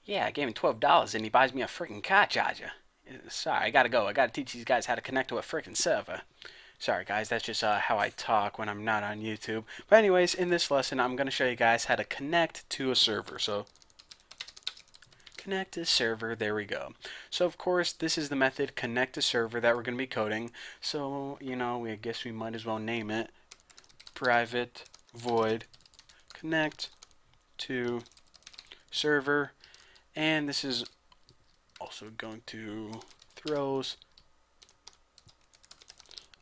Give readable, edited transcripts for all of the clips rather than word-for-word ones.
Yeah, I gave him $12 and he buys me a freaking car charger. Sorry, I gotta go. I gotta teach these guys how to connect to a freaking server. Sorry guys, that's just how I talk when I'm not on YouTube. But anyways, in this lesson, I'm gonna show you guys how to connect to a server. So connect to server, there we go. So of course, this is the method connect to server that we're gonna be coding. So, I guess we might as well name it private void connect to server. And this is also going to throws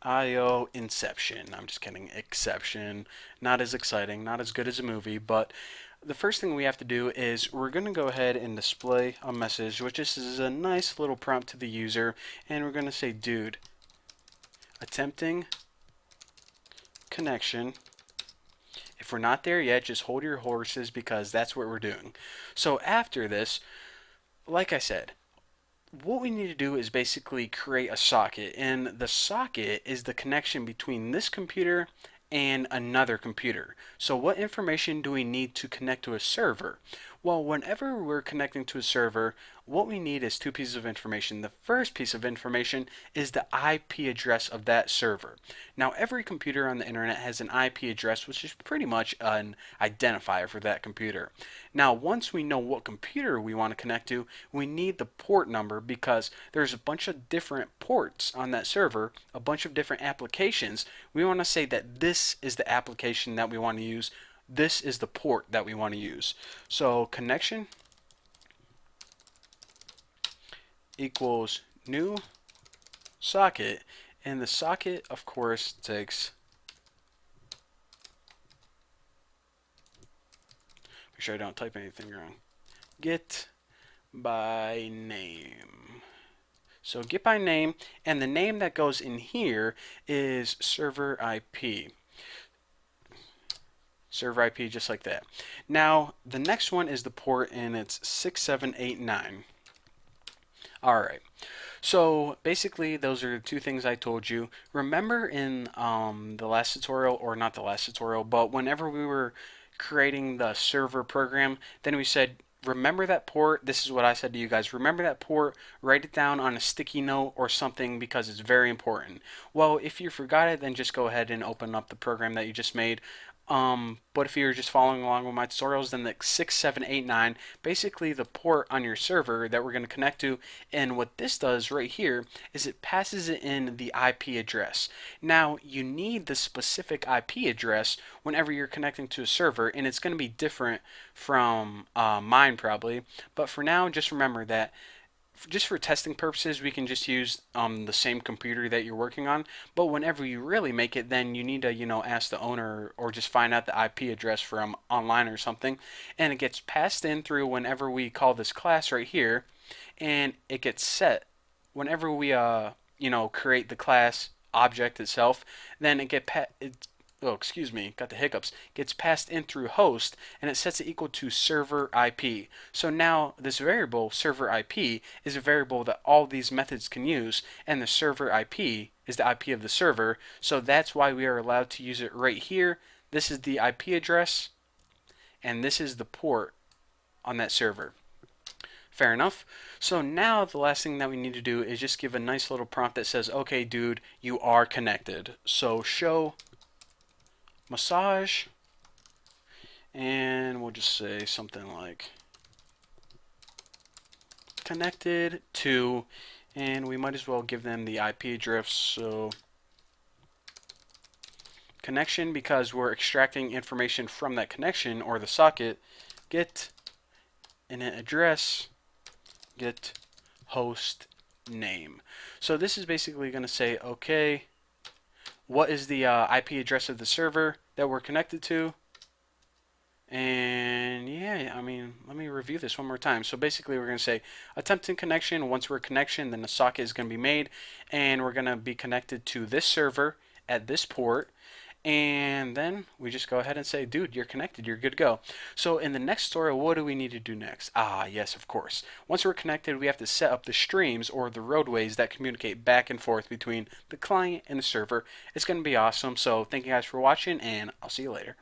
IO inception. I'm just kidding, exception. Not as exciting, not as good as a movie, but the first thing we have to do is we're going to go ahead and display a message, which is a nice little prompt to the user, and we're going to say, dude, attempting connection. If we're not there yet, just hold your horses because that's what we're doing. So after this, like I said, what we need to do is basically create a socket, and the socket is the connection between this computer and another computer. So what information do we need to connect to a server? Well, whenever we're connecting to a server, what we need is two pieces of information. The first piece of information is the IP address of that server. Now, every computer on the internet has an IP address, which is pretty much an identifier for that computer. Now, once we know what computer we want to connect to, we need the port number because there's a bunch of different ports on that server, a bunch of different applications. We want to say that this is the application that we want to use. This is the port that we want to use. So connection equals new socket, and the socket of course takes, make sure I don't type anything wrong, get by name. So get by name, and the name that goes in here is server IP. Server IP, just like that. Now, the next one is the port, and it's 6789. Alright, so basically those are the two things I told you. Remember in the last tutorial, or not the last tutorial, but whenever we were creating the server program, then we said, remember that port. This is what I said to you guys. Remember that port, write it down on a sticky note or something because it's very important. Well, if you forgot it, then just go ahead and open up the program that you just made. But if you're just following along with my tutorials, then the 6789, basically the port on your server that we're going to connect to, and what this does right here is it passes it in the IP address. Now, you need the specific IP address whenever you're connecting to a server, and it's going to be different from mine probably, but for now, just remember that just for testing purposes, we can just use the same computer that you're working on. But whenever you really make it, then you need to, ask the owner or just find out the IP address from online or something. And it gets passed in through whenever we call this class right here. And it gets set whenever we, create the class object itself. Then oh, excuse me, got the hiccups, gets passed in through host, and it sets it equal to server IP. So now this variable, server IP, is a variable that all these methods can use, and the server IP is the IP of the server, so that's why we are allowed to use it right here. This is the IP address, and this is the port on that server. Fair enough. So now the last thing that we need to do is just give a nice little prompt that says, okay dude, you are connected. So show massage, and we'll just say something like connected to, and we might as well give them the IP address. So connection, because we're extracting information from that connection or the socket, get an address, get host name. So this is basically going to say, okay, what is the IP address of the server that we're connected to? And yeah, I mean, let me review this one more time. So basically we're going to say attempting connection. Once we're connection, then the socket is going to be made, and we're going to be connected to this server at this port. And then we just go ahead and say, dude, you're connected, you're good to go. So in the next tutorial, what do we need to do next? Yes, of course. Once we're connected, we have to set up the streams, or the roadways that communicate back and forth between the client and the server. It's going to be awesome. So thank you guys for watching, and I'll see you later.